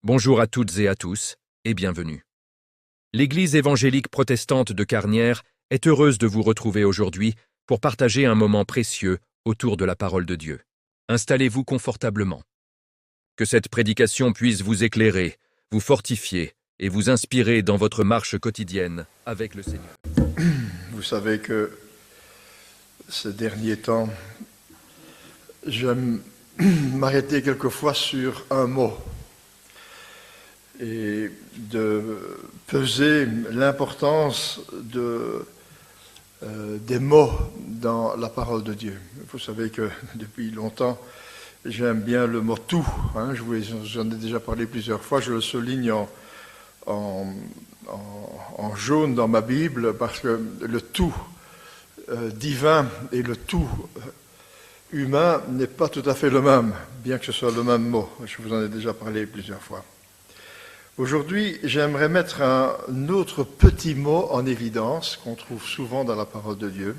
Bonjour à toutes et à tous, et bienvenue. L'Église évangélique protestante de Carnières est heureuse de vous retrouver aujourd'hui pour partager un moment précieux autour de la parole de Dieu. Installez-vous confortablement. Que cette prédication puisse vous éclairer, vous fortifier et vous inspirer dans votre marche quotidienne avec le Seigneur. Vous savez que ces derniers temps, j'aime m'arrêter quelquefois sur un mot et de peser l'importance des mots dans la parole de Dieu. Vous savez que depuis longtemps, j'aime bien le mot « tout ». J'en ai déjà parlé plusieurs fois, je le souligne en jaune dans ma Bible parce que le tout divin et le tout humain n'est pas tout à fait le même, bien que ce soit le même mot. Je vous en ai déjà parlé plusieurs fois. Aujourd'hui, j'aimerais mettre un autre petit mot en évidence qu'on trouve souvent dans la parole de Dieu.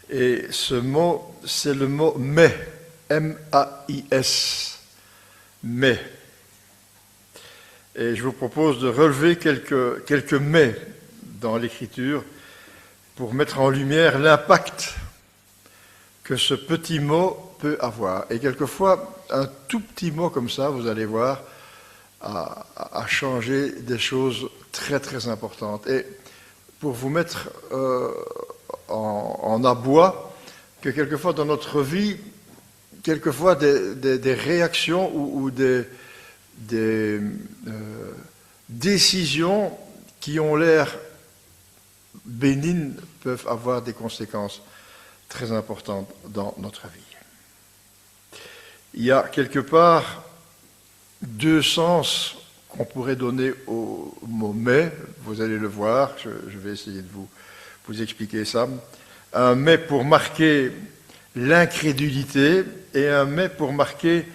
Et ce mot, c'est le mot « mais », M-A-I-S, « mais ». Et je vous propose de relever quelques « mais » dans l'Écriture pour mettre en lumière l'impact que ce petit mot peut avoir. Et quelquefois, un tout petit mot comme ça, vous allez voir, a changé des choses très très importantes. Et pour vous mettre en abois, que quelquefois dans notre vie, quelquefois des réactions ou des décisions qui ont l'air bénignes peuvent avoir des conséquences très importantes dans notre vie. Il y a quelque part deux sens qu'on pourrait donner au mot « mais », vous allez le voir, je vais essayer de vous expliquer ça. Un « mais » pour marquer l'incrédulité et un « mais » pour marquer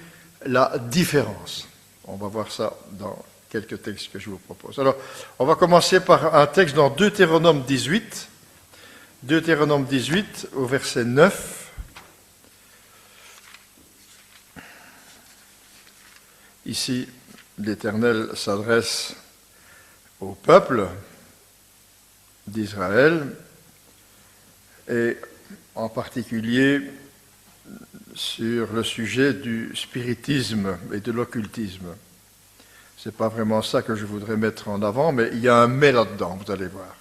la différence. On va voir ça dans quelques textes que je vous propose. Alors, on va commencer par un texte dans Deutéronome 18. Deutéronome 18, au verset 9. Ici, l'Éternel s'adresse au peuple d'Israël et en particulier sur le sujet du spiritisme et de l'occultisme. Ce n'est pas vraiment ça que je voudrais mettre en avant, mais il y a un « mais » là-dedans, vous allez voir.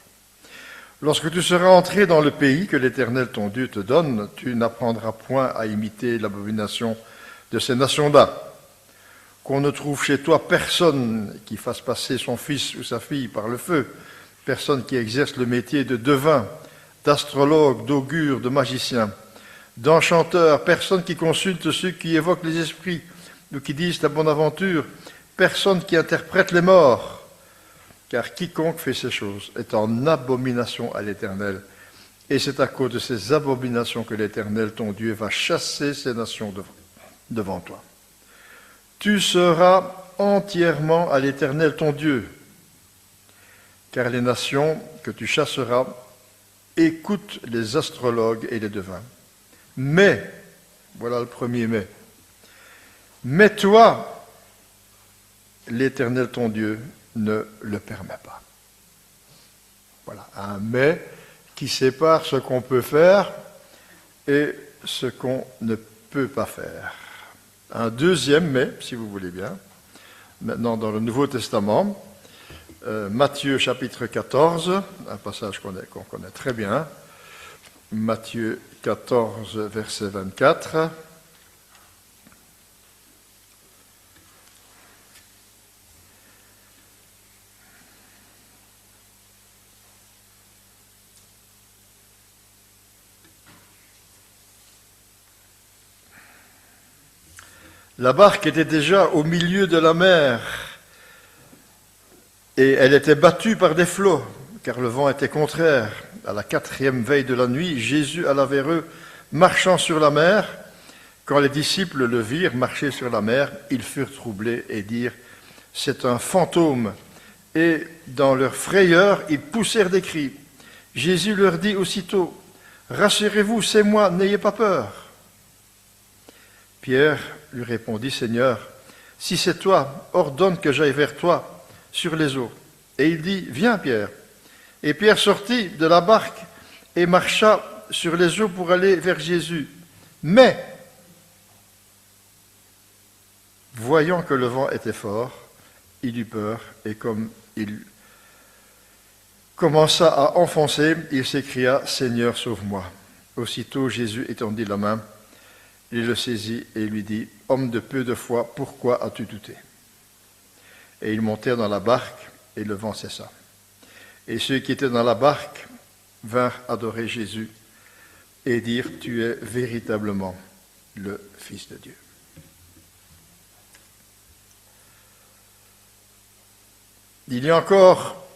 Lorsque tu seras entré dans le pays que l'Éternel ton Dieu te donne, tu n'apprendras point à imiter l'abomination de ces nations-là. Qu'on ne trouve chez toi personne qui fasse passer son fils ou sa fille par le feu, personne qui exerce le métier de devin, d'astrologue, d'augure, de magicien, d'enchanteur, personne qui consulte ceux qui évoquent les esprits ou qui disent la bonne aventure, personne qui interprète les morts, car quiconque fait ces choses est en abomination à l'Éternel, et c'est à cause de ces abominations que l'Éternel, ton Dieu, va chasser ces nations devant toi. Tu seras entièrement à l'Éternel, ton Dieu, car les nations que tu chasseras écoutent les astrologues et les devins. Mais, voilà le premier mais toi, l'Éternel, ton Dieu, ne le permet pas. Voilà, un mais qui sépare ce qu'on peut faire et ce qu'on ne peut pas faire. Un deuxième mais, si vous voulez bien, maintenant dans le Nouveau Testament, Matthieu chapitre 14, un passage qu'on connaît très bien, Matthieu 14, verset 24. La barque était déjà au milieu de la mer et elle était battue par des flots, car le vent était contraire. À la 4e veille de la nuit, Jésus alla vers eux, marchant sur la mer. Quand les disciples le virent marcher sur la mer, ils furent troublés et dirent « C'est un fantôme !» Et dans leur frayeur, ils poussèrent des cris. Jésus leur dit aussitôt « Rassurez-vous, c'est moi, n'ayez pas peur !» Pierre lui répondit, « Seigneur, si c'est toi, ordonne que j'aille vers toi sur les eaux. Et il dit, viens Pierre. Et Pierre sortit de la barque et marcha sur les eaux pour aller vers Jésus. Mais, voyant que le vent était fort, il eut peur, et comme il commença à enfoncer, il s'écria, Seigneur, sauve-moi. Aussitôt Jésus étendit la main, il le saisit et lui dit, homme de peu de foi, pourquoi as-tu douté? Et ils montèrent dans la barque, et le vent cessa. Et ceux qui étaient dans la barque vinrent adorer Jésus et dirent, tu es véritablement le Fils de Dieu. Il y a encore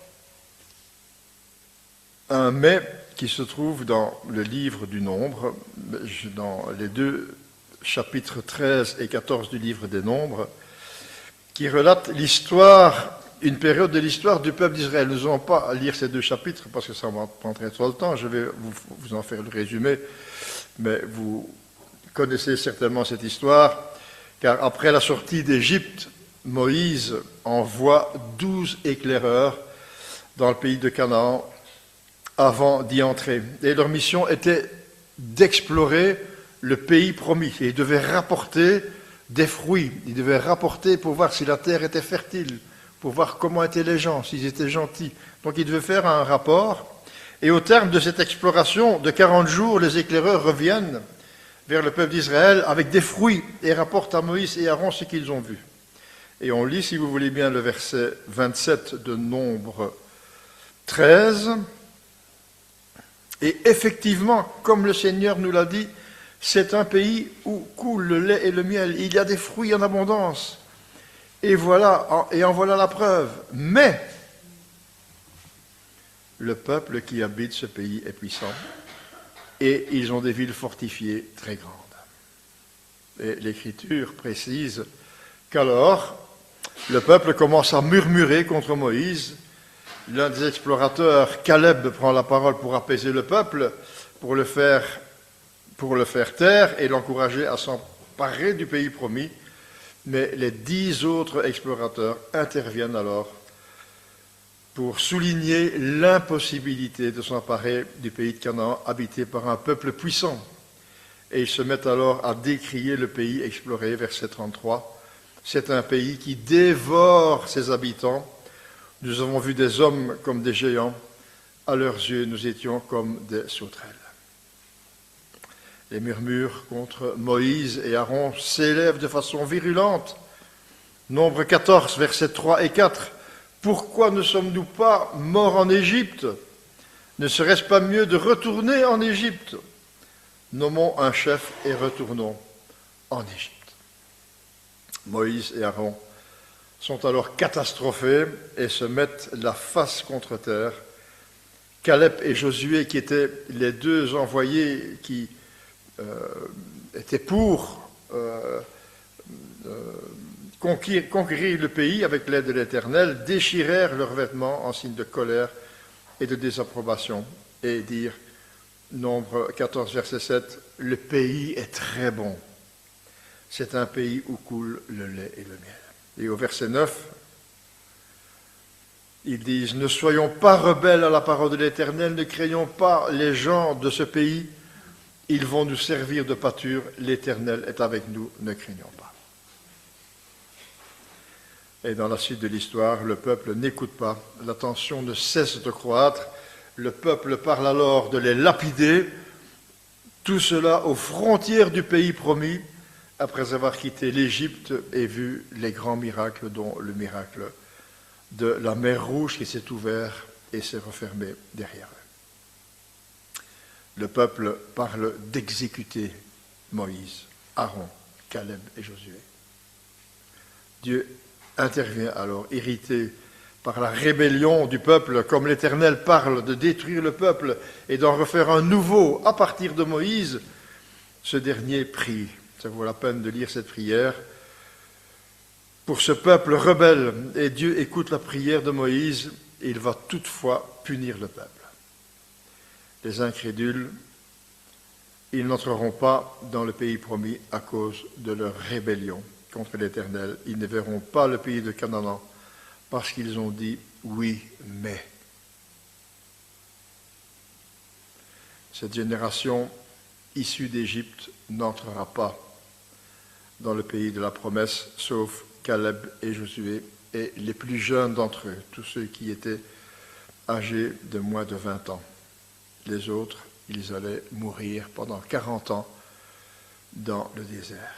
un mais qui se trouve dans le livre du Nombre, dans les 2 chapitres 13 et 14 du livre des Nombres, qui relate l'histoire, une période de l'histoire du peuple d'Israël. Nous n'allons pas à lire ces 2 chapitres parce que ça va prendre trop le temps, je vais vous en faire le résumé, mais vous connaissez certainement cette histoire, car après la sortie d'Égypte, Moïse envoie 12 éclaireurs dans le pays de Canaan avant d'y entrer. Et leur mission était d'explorer le pays promis. Et ils devaient rapporter des fruits, ils devaient rapporter pour voir si la terre était fertile, pour voir comment étaient les gens, s'ils étaient gentils. Donc ils devaient faire un rapport. Et au terme de cette exploration de 40 jours, les éclaireurs reviennent vers le peuple d'Israël avec des fruits et rapportent à Moïse et Aaron ce qu'ils ont vu. Et on lit, si vous voulez bien, le verset 27 de Nombre 13. Et effectivement, comme le Seigneur nous l'a dit, c'est un pays où coule le lait et le miel. Il y a des fruits en abondance. Et en voilà la preuve. Mais le peuple qui habite ce pays est puissant. Et ils ont des villes fortifiées très grandes. Et l'Écriture précise qu'alors, le peuple commence à murmurer contre Moïse. L'un des explorateurs, Caleb, prend la parole pour apaiser le peuple, pour le faire taire et l'encourager à s'emparer du pays promis. Mais les 10 autres explorateurs interviennent alors pour souligner l'impossibilité de s'emparer du pays de Canaan habité par un peuple puissant. Et ils se mettent alors à décrier le pays exploré, verset 33. C'est un pays qui dévore ses habitants. Nous avons vu des hommes comme des géants. À leurs yeux, nous étions comme des sauterelles. Les murmures contre Moïse et Aaron s'élèvent de façon virulente. Nombre 14, versets 3 et 4. Pourquoi ne sommes-nous pas morts en Égypte? Ne serait-ce pas mieux de retourner en Égypte? Nommons un chef et retournons en Égypte. Moïse et Aaron sont alors catastrophés et se mettent la face contre terre. Caleb et Josué, qui étaient les 2 envoyés qui étaient pour conquérir le pays avec l'aide de l'Éternel, déchirèrent leurs vêtements en signe de colère et de désapprobation et dirent, Nombre 14, verset 7, « Le pays est très bon. C'est un pays où coule le lait et le miel. » Et au verset 9, ils disent, « Ne soyons pas rebelles à la parole de l'Éternel, ne craignons pas les gens de ce pays, ils vont nous servir de pâture, l'Éternel est avec nous, ne craignons pas. » Et dans la suite de l'histoire, le peuple n'écoute pas, la tension ne cesse de croître, le peuple parle alors de les lapider, tout cela aux frontières du pays promis, après avoir quitté l'Égypte et vu les grands miracles, dont le miracle de la mer Rouge qui s'est ouverte et s'est refermée derrière eux. Le peuple parle d'exécuter Moïse, Aaron, Caleb et Josué. Dieu intervient alors, irrité par la rébellion du peuple, comme l'Éternel parle de détruire le peuple et d'en refaire un nouveau à partir de Moïse. Ce dernier prie. Ça vaut la peine de lire cette prière. Pour ce peuple rebelle, et Dieu écoute la prière de Moïse, il va toutefois punir le peuple. Les incrédules, ils n'entreront pas dans le pays promis à cause de leur rébellion contre l'Éternel. Ils ne verront pas le pays de Canaan parce qu'ils ont dit oui, mais. Cette génération issue d'Égypte n'entrera pas dans le pays de la promesse, sauf Caleb et Josué et les plus jeunes d'entre eux, tous ceux qui étaient âgés de moins de 20 ans. Les autres, ils allaient mourir pendant 40 ans dans le désert.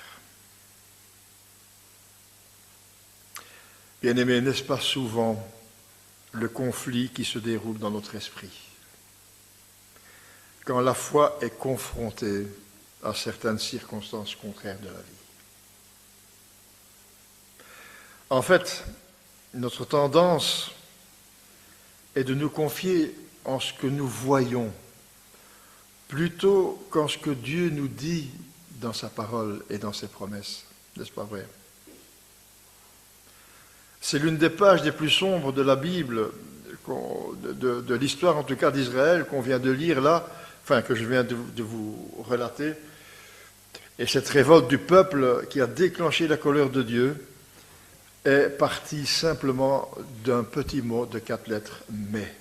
Bien-aimés, n'est-ce pas souvent le conflit qui se déroule dans notre esprit? Quand la foi est confrontée à certaines circonstances contraires de la vie. En fait, notre tendance est de nous confier en ce que nous voyons, plutôt qu'en ce que Dieu nous dit dans sa parole et dans ses promesses. N'est-ce pas vrai? C'est l'une des pages les plus sombres de la Bible, de l'histoire en tout cas d'Israël, qu'on vient de lire là, enfin que je viens de vous relater. Et cette révolte du peuple qui a déclenché la colère de Dieu est partie simplement d'un petit mot de 4 lettres, mais.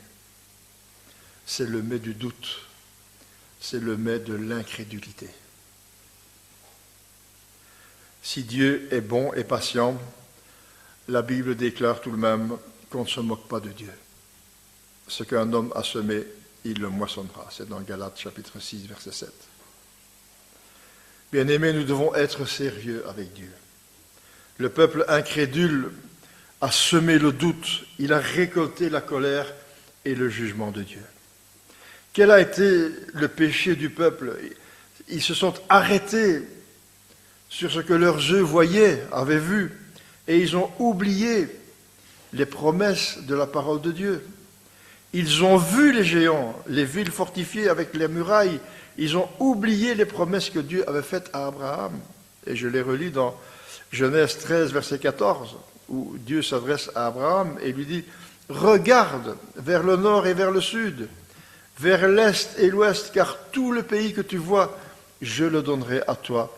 C'est le mais du doute, c'est le mais de l'incrédulité. Si Dieu est bon et patient, la Bible déclare tout de même qu'on ne se moque pas de Dieu. Ce qu'un homme a semé, il le moissonnera. C'est dans Galates chapitre 6, verset 7. Bien-aimés, nous devons être sérieux avec Dieu. Le peuple incrédule a semé le doute, il a récolté la colère et le jugement de Dieu. Quel a été le péché du peuple? Ils se sont arrêtés sur ce que leurs yeux voyaient, avaient vu, et ils ont oublié les promesses de la parole de Dieu. Ils ont vu les géants, les villes fortifiées avec les murailles, ils ont oublié les promesses que Dieu avait faites à Abraham. Et je les relis dans Genèse 13, verset 14, où Dieu s'adresse à Abraham et lui dit « Regarde vers le nord et vers le sud, vers l'est et l'ouest, car tout le pays que tu vois, je le donnerai à toi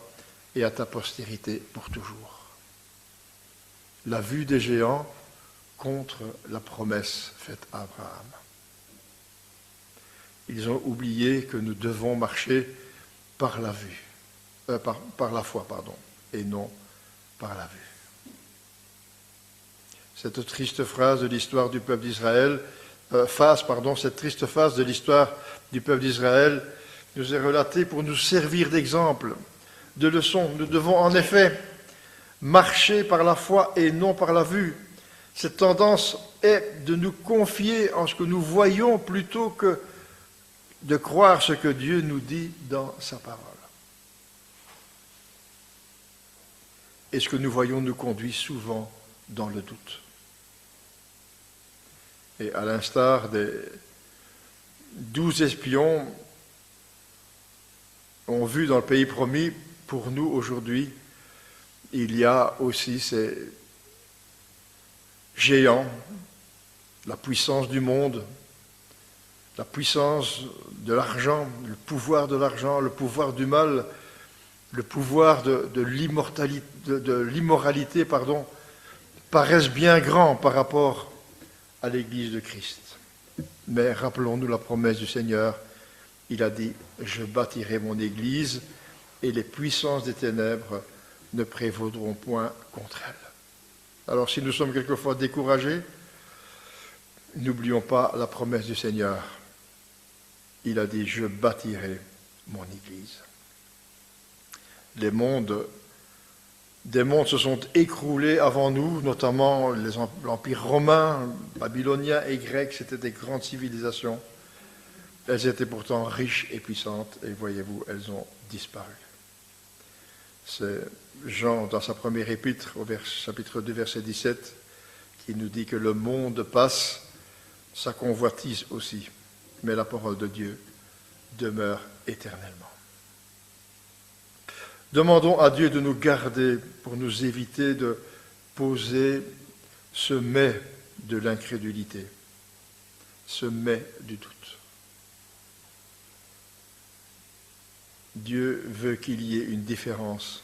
et à ta postérité pour toujours. » La vue des géants contre la promesse faite à Abraham. Ils ont oublié que nous devons marcher par la vue, par la foi, et non par la vue. Cette triste phrase de l'histoire du peuple d'Israël, cette triste phase de l'histoire du peuple d'Israël nous est relatée pour nous servir d'exemple, de leçon. Nous devons en effet marcher par la foi et non par la vue. Cette tendance est de nous confier en ce que nous voyons plutôt que de croire ce que Dieu nous dit dans sa parole. Et ce que nous voyons nous conduit souvent dans le doute. Et à l'instar des 12 espions ont vu dans le pays promis, pour nous aujourd'hui, il y a aussi ces géants, la puissance du monde, la puissance de l'argent, le pouvoir du mal, le pouvoir de l'immoralité, paraissent bien grands par rapport à l'Église de Christ. Mais rappelons-nous la promesse du Seigneur. Il a dit « Je bâtirai mon Église et les puissances des ténèbres ne prévaudront point contre elle. » Alors si nous sommes quelquefois découragés, n'oublions pas la promesse du Seigneur. Il a dit « Je bâtirai mon Église ». Des mondes se sont écroulés avant nous, notamment l'Empire romain, babylonien et grec, c'était des grandes civilisations. Elles étaient pourtant riches et puissantes, et voyez-vous, elles ont disparu. C'est Jean, dans sa première épître, au chapitre 2, verset 17, qui nous dit que le monde passe, sa convoitise aussi, mais la parole de Dieu demeure éternellement. Demandons à Dieu de nous garder pour nous éviter de poser ce mais de l'incrédulité, ce mais du doute. Dieu veut qu'il y ait une différence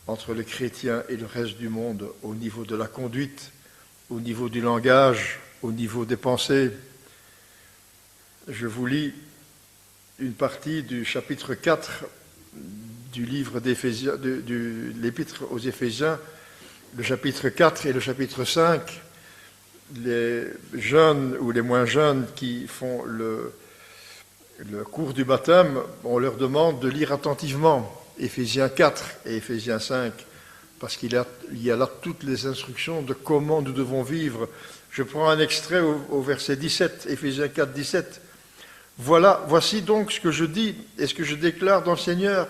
entre le chrétien et le reste du monde au niveau de la conduite, au niveau du langage, au niveau des pensées. Je vous lis une partie du chapitre 4 du livre d'Éphésiens, de l'épître aux Éphésiens, le chapitre 4 et le chapitre 5. Les jeunes ou les moins jeunes qui font le cours du baptême, on leur demande de lire attentivement Éphésiens 4 et Éphésiens 5, parce qu'il y a là toutes les instructions de comment nous devons vivre. Je prends un extrait au verset 17, Éphésiens 4, 17. Voici donc ce que je dis et ce que je déclare dans le Seigneur,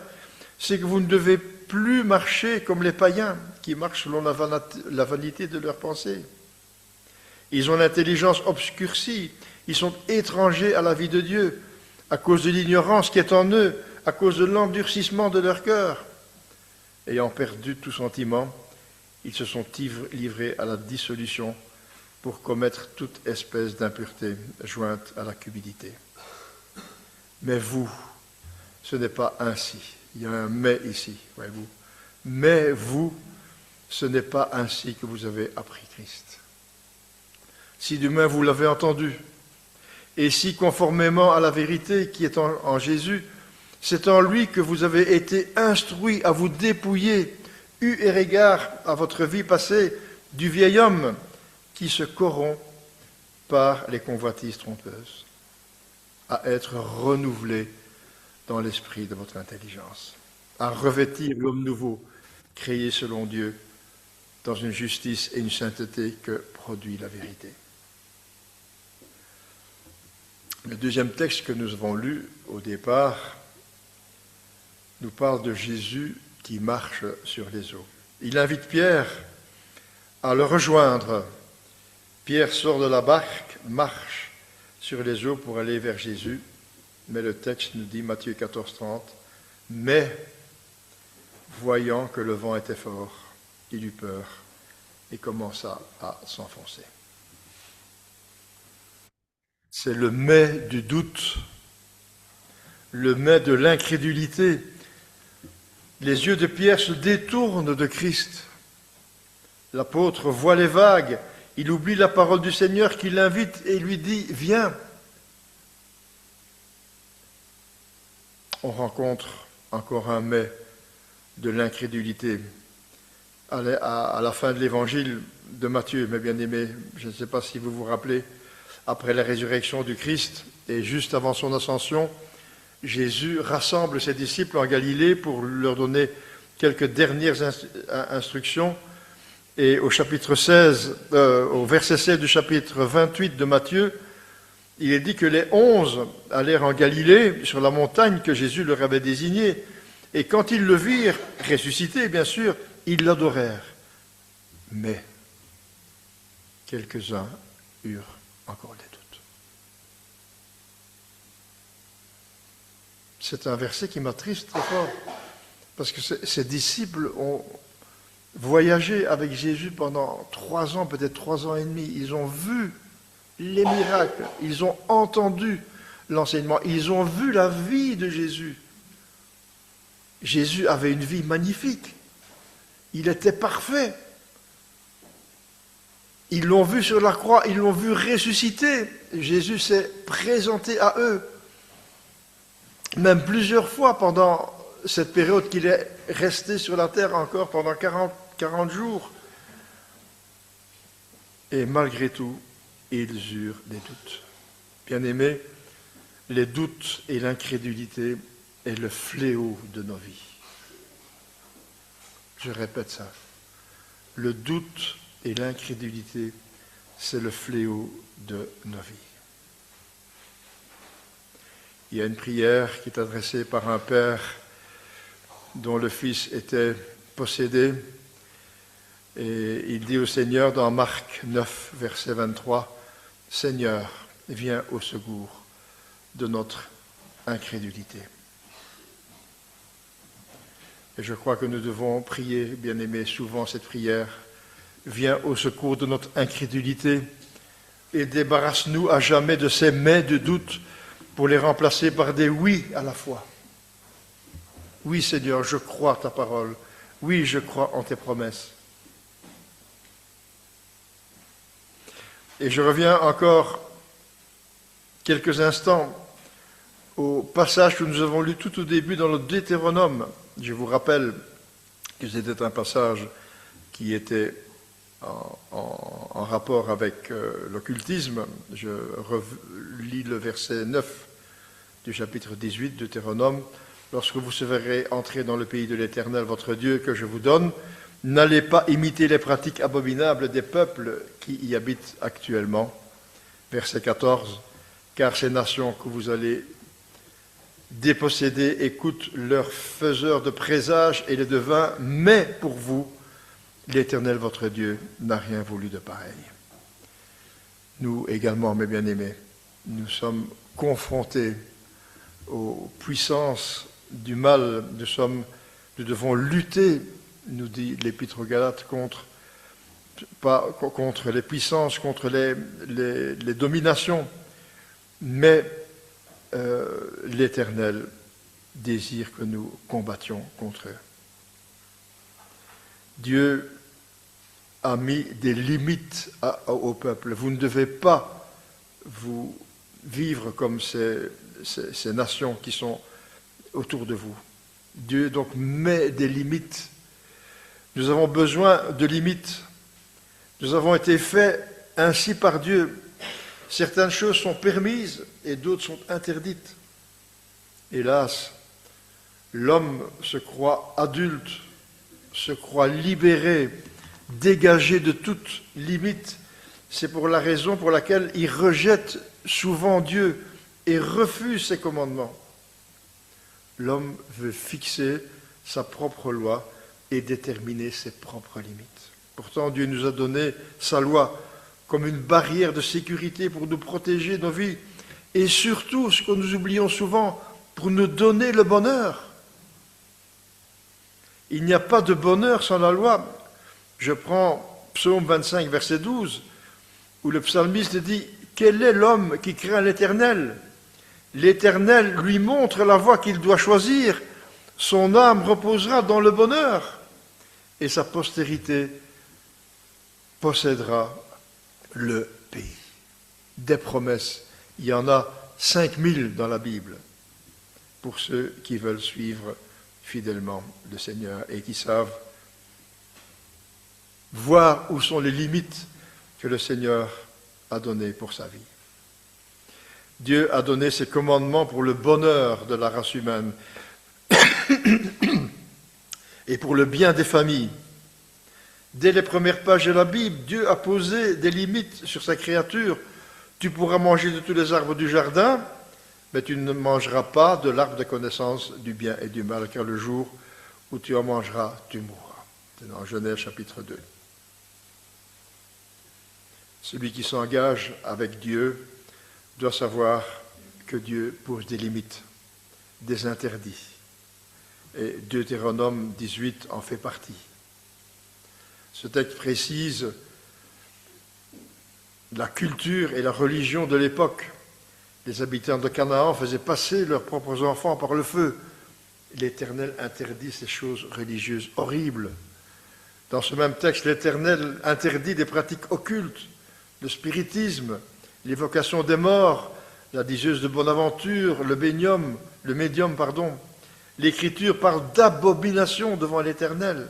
c'est que vous ne devez plus marcher comme les païens qui marchent selon la vanité de leurs pensées. Ils ont l'intelligence obscurcie, ils sont étrangers à la vie de Dieu, à cause de l'ignorance qui est en eux, à cause de l'endurcissement de leur cœur. Ayant perdu tout sentiment, ils se sont livrés à la dissolution pour commettre toute espèce d'impureté jointe à la cupidité. Mais vous, ce n'est pas ainsi. Il y a un « mais » ici, voyez-vous. Mais vous, ce n'est pas ainsi que vous avez appris Christ. Si demain vous l'avez entendu, et si conformément à la vérité qui est en Jésus, c'est en lui que vous avez été instruits à vous dépouiller, eu égard à votre vie passée, du vieil homme qui se corrompt par les convoitises trompeuses, à être renouvelé dans l'esprit de votre intelligence, à revêtir l'homme nouveau, créé selon Dieu, dans une justice et une sainteté que produit la vérité. Le deuxième texte que nous avons lu au départ nous parle de Jésus qui marche sur les eaux. Il invite Pierre à le rejoindre. Pierre sort de la barque, marche sur les eaux pour aller vers Jésus, mais le texte nous dit, Matthieu 14, 30, « Mais, voyant que le vent était fort, il eut peur et commença à s'enfoncer. » C'est le « mais » du doute, le « mais » de l'incrédulité. Les yeux de Pierre se détournent de Christ. L'apôtre voit les vagues, il oublie la parole du Seigneur qui l'invite et lui dit « Viens ». On rencontre encore un « mais » de l'incrédulité. À la fin de l'évangile de Matthieu, mes bien-aimés, je ne sais pas si vous vous rappelez, après la résurrection du Christ et juste avant son ascension, Jésus rassemble ses disciples en Galilée pour leur donner quelques dernières instructions. Et au chapitre 16, au verset 16 du chapitre 28 de Matthieu, il est dit que les 11 allèrent en Galilée, sur la montagne que Jésus leur avait désignée. Et quand ils le virent, ressuscité bien sûr, ils l'adorèrent. Mais quelques-uns eurent encore des doutes. C'est un verset qui m'attriste très fort, parce que ces disciples ont voyagé avec Jésus pendant 3 ans, peut-être 3 ans et demi. Ils ont vu les miracles, ils ont entendu l'enseignement, ils ont vu la vie de Jésus. Jésus avait une vie magnifique, il était parfait. Ils l'ont vu sur la croix, ils l'ont vu ressusciter. Jésus s'est présenté à eux, même plusieurs fois pendant cette période qu'il est resté sur la terre encore pendant 40 jours. Et malgré tout, ils eurent des doutes. Bien-aimés, les doutes et l'incrédulité est le fléau de nos vies. Je répète ça. Le doute et l'incrédulité, c'est le fléau de nos vies. Il y a une prière qui est adressée par un père dont le fils était possédé. Et il dit au Seigneur dans Marc 9, verset 23, « Seigneur, viens au secours de notre incrédulité. » Et je crois que nous devons prier, bien-aimés, souvent cette prière. Viens au secours de notre incrédulité et débarrasse-nous à jamais de ces « mais » de doute pour les remplacer par des « oui » à la fois. Oui, Seigneur, je crois ta parole. Oui, je crois en tes promesses. Et je reviens encore quelques instants au passage que nous avons lu tout au début dans le Deutéronome. Je vous rappelle que c'était un passage qui était en rapport avec l'occultisme. Je relis le verset 9 du chapitre 18 de Deutéronome. Lorsque vous serez entrés dans le pays de l'Éternel, votre Dieu, que je vous donne, n'allez pas imiter les pratiques abominables des peuples qui y habitent actuellement. Verset 14. Car ces nations que vous allez déposséder écoutent leurs faiseurs de présages et les devins, mais pour vous, l'Éternel, votre Dieu, n'a rien voulu de pareil. Nous également, mes bien-aimés, nous sommes confrontés aux puissances du mal. Nous devons lutter, nous dit l'Épître aux Galates, pas contre les puissances, contre les dominations, mais l'Éternel désire que nous combattions contre eux. Dieu a mis des limites au peuple. Vous ne devez pas vous vivre comme ces nations qui sont autour de vous. Dieu donc met des limites. Nous avons besoin de limites. Nous avons été faits ainsi par Dieu. Certaines choses sont permises et d'autres sont interdites. Hélas, l'homme se croit adulte, se croit libéré, dégagé de toute limite. C'est pour la raison pour laquelle il rejette souvent Dieu et refuse ses commandements. L'homme veut fixer sa propre loi et déterminer ses propres limites. Pourtant, Dieu nous a donné sa loi comme une barrière de sécurité pour nous protéger nos vies. Et surtout, ce que nous oublions souvent, pour nous donner le bonheur. Il n'y a pas de bonheur sans la loi. Je prends Psaume 25, verset 12, où le psalmiste dit « Quel est l'homme qui craint l'Éternel ? L'Éternel lui montre la voie qu'il doit choisir. Son âme reposera dans le bonheur, et sa postérité possédera le pays. » Des promesses, il y en a 5000 dans la Bible, pour ceux qui veulent suivre fidèlement le Seigneur et qui savent voir où sont les limites que le Seigneur a données pour sa vie. Dieu a donné ses commandements pour le bonheur de la race humaine et pour le bien des familles. Dès les premières pages de la Bible, Dieu a posé des limites sur sa créature. Tu pourras manger de tous les arbres du jardin, mais tu ne mangeras pas de l'arbre de connaissance du bien et du mal, car le jour où tu en mangeras, tu mourras. C'est dans Genèse chapitre 2. Celui qui s'engage avec Dieu doit savoir que Dieu pose des limites, des interdits. Et Deutéronome 18 en fait partie. Ce texte précise la culture et la religion de l'époque. Les habitants de Canaan faisaient passer leurs propres enfants par le feu. L'Éternel interdit ces choses religieuses horribles. Dans ce même texte, l'Éternel interdit des pratiques occultes, le spiritisme, l'évocation des morts, la diseuse de Bonaventure, le médium. L'Écriture parle d'abomination devant l'Éternel.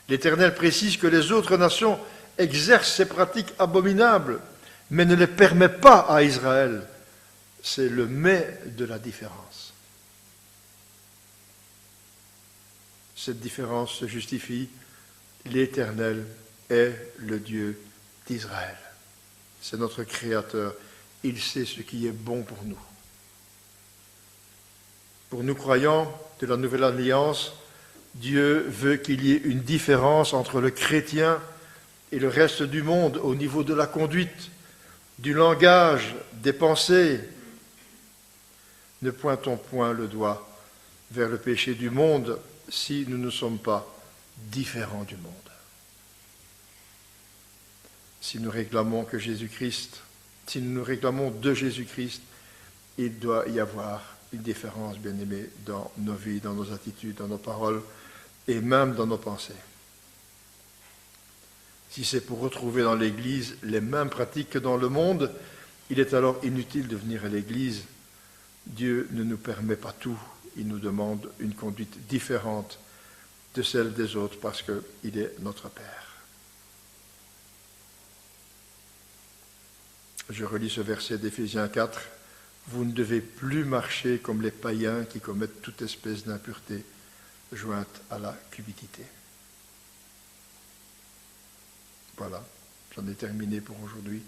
L'Éternel précise que les autres nations exercent ces pratiques abominables, mais ne les permet pas à Israël. C'est le mais de la différence. Cette différence se justifie. L'Éternel est le Dieu d'Israël. C'est notre Créateur. Il sait ce qui est bon pour nous. Pour nous croyants de la Nouvelle Alliance, Dieu veut qu'il y ait une différence entre le chrétien et le reste du monde au niveau de la conduite, du langage, des pensées. Ne pointons point le doigt vers le péché du monde si nous ne sommes pas différents du monde. Si nous réclamons que Jésus-Christ, si nous nous réclamons de Jésus-Christ, il doit y avoir une différence, bien-aimés, dans nos vies, dans nos attitudes, dans nos paroles, et même dans nos pensées. Si c'est pour retrouver dans l'Église les mêmes pratiques que dans le monde, il est alors inutile de venir à l'Église. Dieu ne nous permet pas tout, il nous demande une conduite différente de celle des autres parce qu'il est notre Père. Je relis ce verset d'Éphésiens 4. Vous ne devez plus marcher comme les païens qui commettent toute espèce d'impureté jointe à la cupidité. Voilà, j'en ai terminé pour aujourd'hui.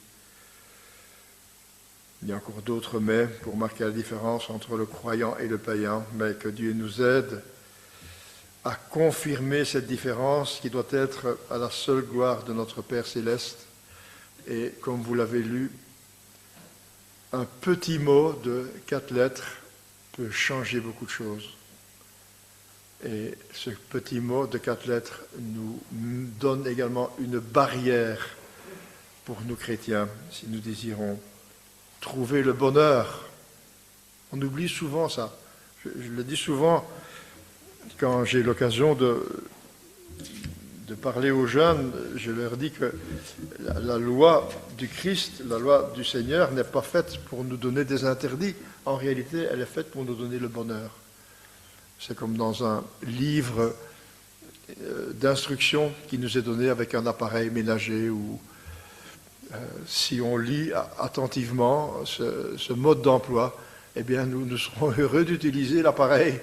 Il y a encore d'autres mais pour marquer la différence entre le croyant et le païen, mais que Dieu nous aide à confirmer cette différence qui doit être à la seule gloire de notre Père céleste. Et comme vous l'avez lu, un petit mot de 4 lettres peut changer beaucoup de choses. Et ce petit mot de 4 lettres nous donne également une barrière pour nous chrétiens, si nous désirons trouver le bonheur. On oublie souvent ça. Je le dis souvent quand j'ai l'occasion de parler aux jeunes, je leur dis que la loi du Christ, la loi du Seigneur n'est pas faite pour nous donner des interdits. En réalité, elle est faite pour nous donner le bonheur. C'est comme dans un livre d'instruction qui nous est donné avec un appareil ménager où si on lit attentivement ce mode d'emploi, eh bien nous serons heureux d'utiliser l'appareil,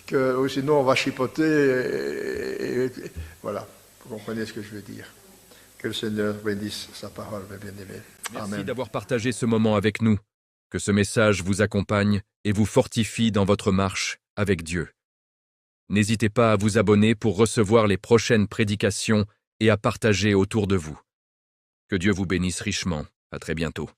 que sinon on va chipoter et voilà, vous comprenez ce que je veux dire. Que le Seigneur bénisse sa parole, mes bien-aimés. Merci d'avoir partagé ce moment avec nous. Que ce message vous accompagne et vous fortifie dans votre marche avec Dieu. N'hésitez pas à vous abonner pour recevoir les prochaines prédications et à partager autour de vous. Que Dieu vous bénisse richement. À très bientôt.